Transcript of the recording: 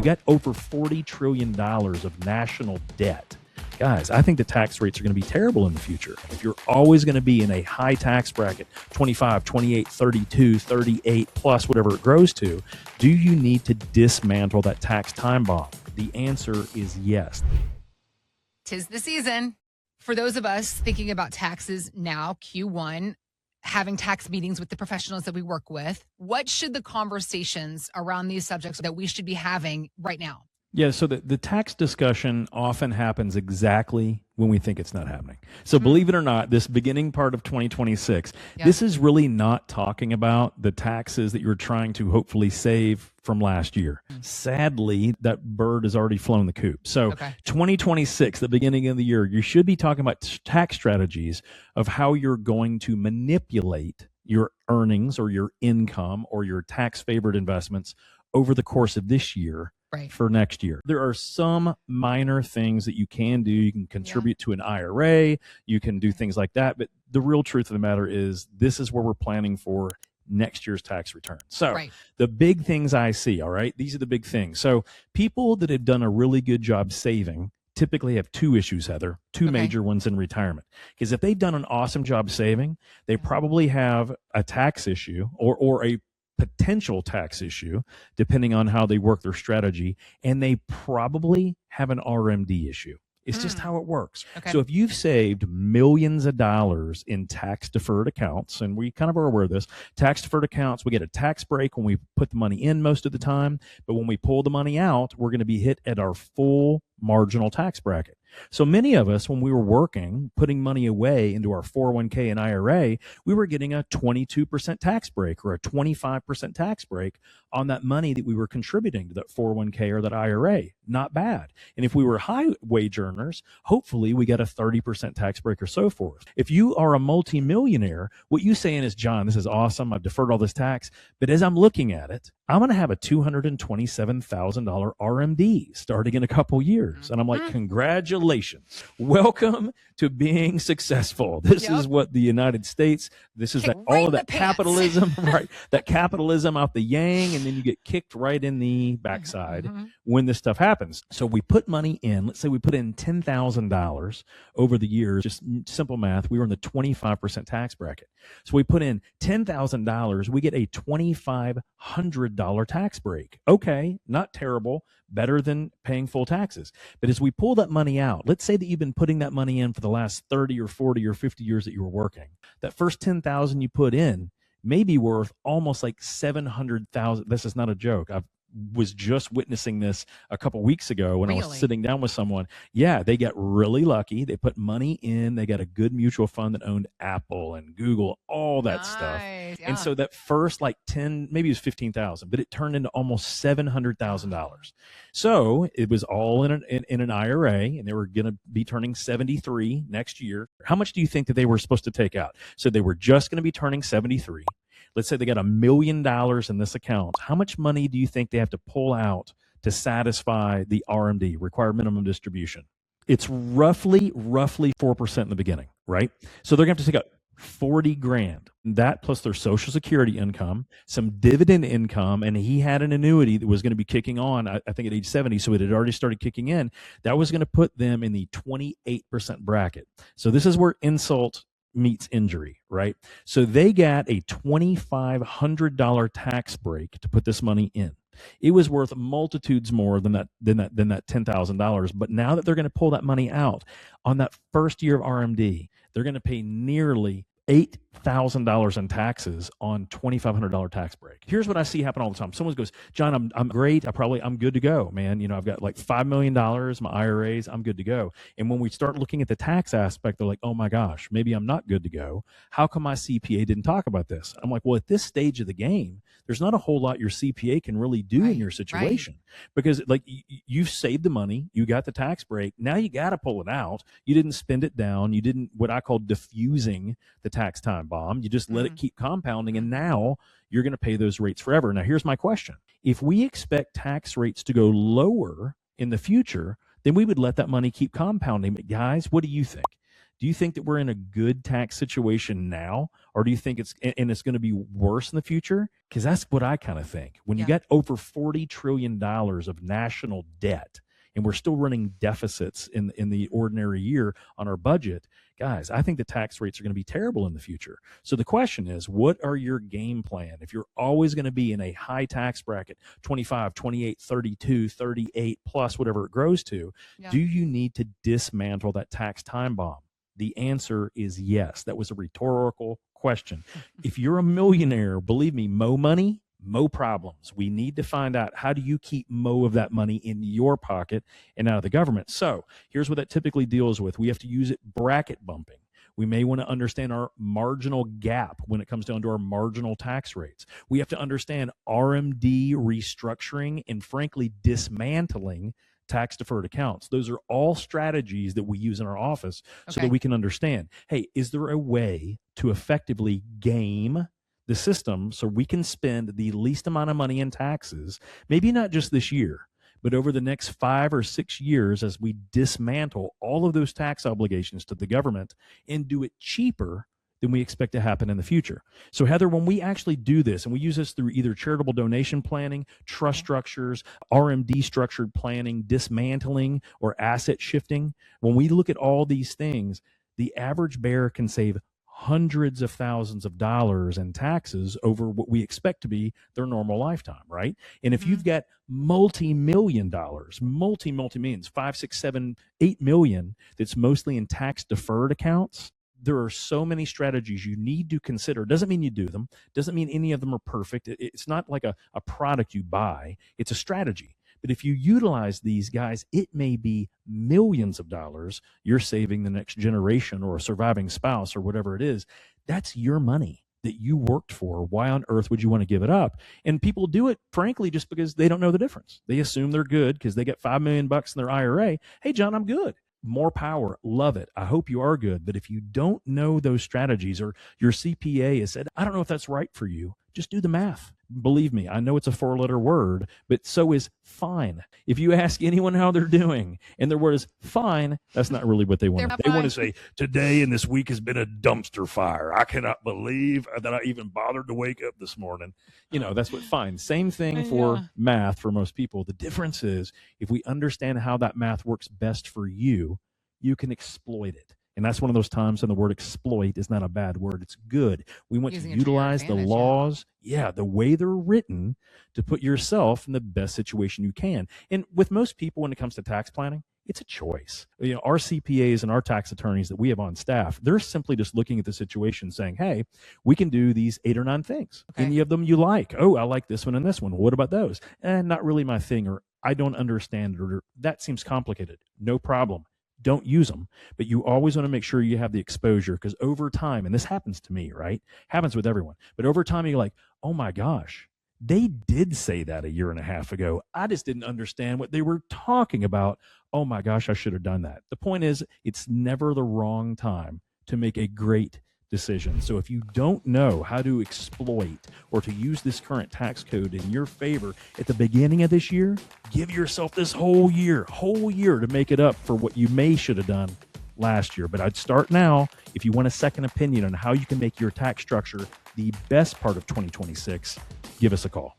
got over $40 trillion of national debt. Guys, I think the tax rates are going to be terrible in the future. If you're always going to be in a high tax bracket, 25, 28, 32, 38 plus whatever it grows to, do you need to dismantle that tax time bomb? The answer is yes. 'Tis the season. For those of us thinking about taxes now, Q1, having tax meetings with the professionals that we work with, what should the conversations around these subjects that we should be having right now? Yeah, so the tax discussion often happens exactly when we think it's not happening. So believe it or not, this beginning part of 2026, this is really not talking about the taxes that you're trying to hopefully save from last year. Sadly, that bird has already flown the coop. So 2026, the beginning of the year, you should be talking about tax strategies of how you're going to manipulate your earnings or your income or your tax favored investments over the course of this year. For next year. There are some minor things that you can do. You can contribute to an IRA. You can do things like that. But the real truth of the matter is this is where we're planning for next year's tax return. So the big things I see, all right, these are the big things. So people that have done a really good job saving typically have two issues, Heather, two major ones in retirement. Because if they've done an awesome job saving, they probably have a tax issue or a potential tax issue, depending on how they work their strategy, and they probably have an RMD issue. It's just how it works. So if you've saved millions of dollars in tax deferred accounts, and we kind of are aware of this, tax deferred accounts, we get a tax break when we put the money in most of the time, but when we pull the money out, we're going to be hit at our full marginal tax bracket. So many of us, when we were working, putting money away into our 401k and IRA, we were getting a 22% tax break or a 25% tax break on that money that we were contributing to that 401k or that IRA. Not bad. And if we were high wage earners, hopefully we got a 30% tax break or so forth. If you are a multimillionaire, what you're saying is, John, this is awesome. I've deferred all this tax. But as I'm looking at it, I'm going to have a $227,000 RMD starting in a couple years. And I'm like, congratulations. Welcome to being successful. This is what the United States, this is all of that capitalism, right? That capitalism out the yang, and then you get kicked right in the backside when this stuff happens. So we put money in, let's say we put in $10,000 over the years, just simple math, we were in the 25% tax bracket. So we put in $10,000, we get a $2,500 tax break. Okay, not terrible, better than paying full taxes. But as we pull that money out, let's say that you've been putting that money in for the last 30 or 40 or 50 years that you were working. That first $10,000 you put in may be worth almost like $700,000. This is not a joke. I was just witnessing this a couple weeks ago when I was sitting down with someone. Yeah, they got really lucky. They put money in. They got a good mutual fund that owned Apple and Google, all that stuff. And so that first like 10, maybe it was 15,000, but it turned into almost $700,000. So it was all in an IRA, and they were going to be turning 73 next year. How much do you think that they were supposed to take out? So they were just going to be turning 73. Let's say they got $1 million in this account. How much money do you think they have to pull out to satisfy the RMD, required minimum distribution? It's roughly 4% in the beginning, right? So they're going to have to take out 40 grand. That plus their Social Security income, some dividend income, and he had an annuity that was going to be kicking on, I think at age 70, so it had already started kicking in. That was going to put them in the 28% bracket. So this is where insult meets injury, right? So they got a $2,500 tax break to put this money in. It was worth multitudes more than that $10,000. But now that they're going to pull that money out on that first year of RMD, they're going to pay nearly $8,000 in taxes on $2,500 tax break. Here's what I see happen all the time. Someone goes, John, I'm great. I'm good to go, man. You know, I've got like $5 million, my IRAs, I'm good to go. And when we start looking at the tax aspect, they're like, oh my gosh, maybe I'm not good to go. How come my CPA didn't talk about this? I'm like, well, at this stage of the game, there's not a whole lot your CPA can really do in your situation because like you've saved the money, you got the tax break. Now you got to pull it out. You didn't spend it down. You didn't what I call diffusing the tax time bomb. You just let it keep compounding. And now you're going to pay those rates forever. Now, here's my question. If we expect tax rates to go lower in the future, then we would let that money keep compounding. But guys, what do you think? Do you think that we're in a good tax situation now, or do you think it's going to be worse in the future? Because that's what I kind of think. When you got over $40 trillion of national debt, and we're still running deficits in the ordinary year on our budget, guys, I think the tax rates are going to be terrible in the future. So the question is, what are your game plan? If you're always going to be in a high tax bracket, 25, 28, 32, 38 plus whatever it grows to, do you need to dismantle that tax time bomb? The answer is yes. That was a rhetorical question. If you're a millionaire, believe me, mo money, mo problems. We need to find out, how do you keep mo of that money in your pocket and out of the government? So here's what that typically deals with. We have to use it bracket bumping. We may want to understand our marginal gap when it comes down to our marginal tax rates. We have to understand RMD restructuring and, frankly, dismantling tax deferred accounts. Those are all strategies that we use in our office so that we can understand, hey, is there a way to effectively game the system so we can spend the least amount of money in taxes, maybe not just this year, but over the next 5 or 6 years, as we dismantle all of those tax obligations to the government and do it cheaper than we expect to happen in the future. So Heather, when we actually do this, and we use this through either charitable donation planning, trust structures, RMD structured planning, dismantling, or asset shifting, when we look at all these things, the average bear can save hundreds of thousands of dollars in taxes over what we expect to be their normal lifetime, right? And if you've got multi-million dollars, multi-millions, 5, 6, 7, 8 million, that's mostly in tax deferred accounts, there are so many strategies you need to consider. Doesn't mean you do them. Doesn't mean any of them are perfect. It's not like a product you buy. It's a strategy. But if you utilize these guys, it may be millions of dollars you're saving the next generation or a surviving spouse or whatever it is. That's your money that you worked for. Why on earth would you want to give it up? And people do it, frankly, just because they don't know the difference. They assume they're good because they get $5 million in their IRA. Hey, John, I'm good. More power. Love it. I hope you are good. But if you don't know those strategies, or your CPA has said, I don't know if that's right for you, just do the math. Believe me, I know it's a 4-letter word, but so is fine. If you ask anyone how they're doing and their word is fine, that's not really what they want. They want to say, today and this week has been a dumpster fire. I cannot believe that I even bothered to wake up this morning. You know, that's what fine. Same thing for math for most people. The difference is, if we understand how that math works best for you, you can exploit it. And that's one of those times when the word exploit is not a bad word. It's good. We want to utilize the laws, the way they're written, to put yourself in the best situation you can. And with most people, when it comes to tax planning, it's a choice. You know, our CPAs and our tax attorneys that we have on staff, they're simply just looking at the situation saying, hey, we can do these 8 or 9 things. Any of them you like? Oh, I like this one and this one. What about those? Not really my thing, or I don't understand it, or that seems complicated. No problem. Don't use them, but you always want to make sure you have the exposure, because over time, and this happens to me, right? Happens with everyone, but over time you're like, oh my gosh, they did say that a year and a half ago. I just didn't understand what they were talking about. Oh my gosh, I should have done that. The point is, it's never the wrong time to make a great decision. So if you don't know how to exploit or to use this current tax code in your favor at the beginning of this year, give yourself this whole year to make it up for what you should have done last year. But I'd start now. If you want a second opinion on how you can make your tax structure the best part of 2026, give us a call.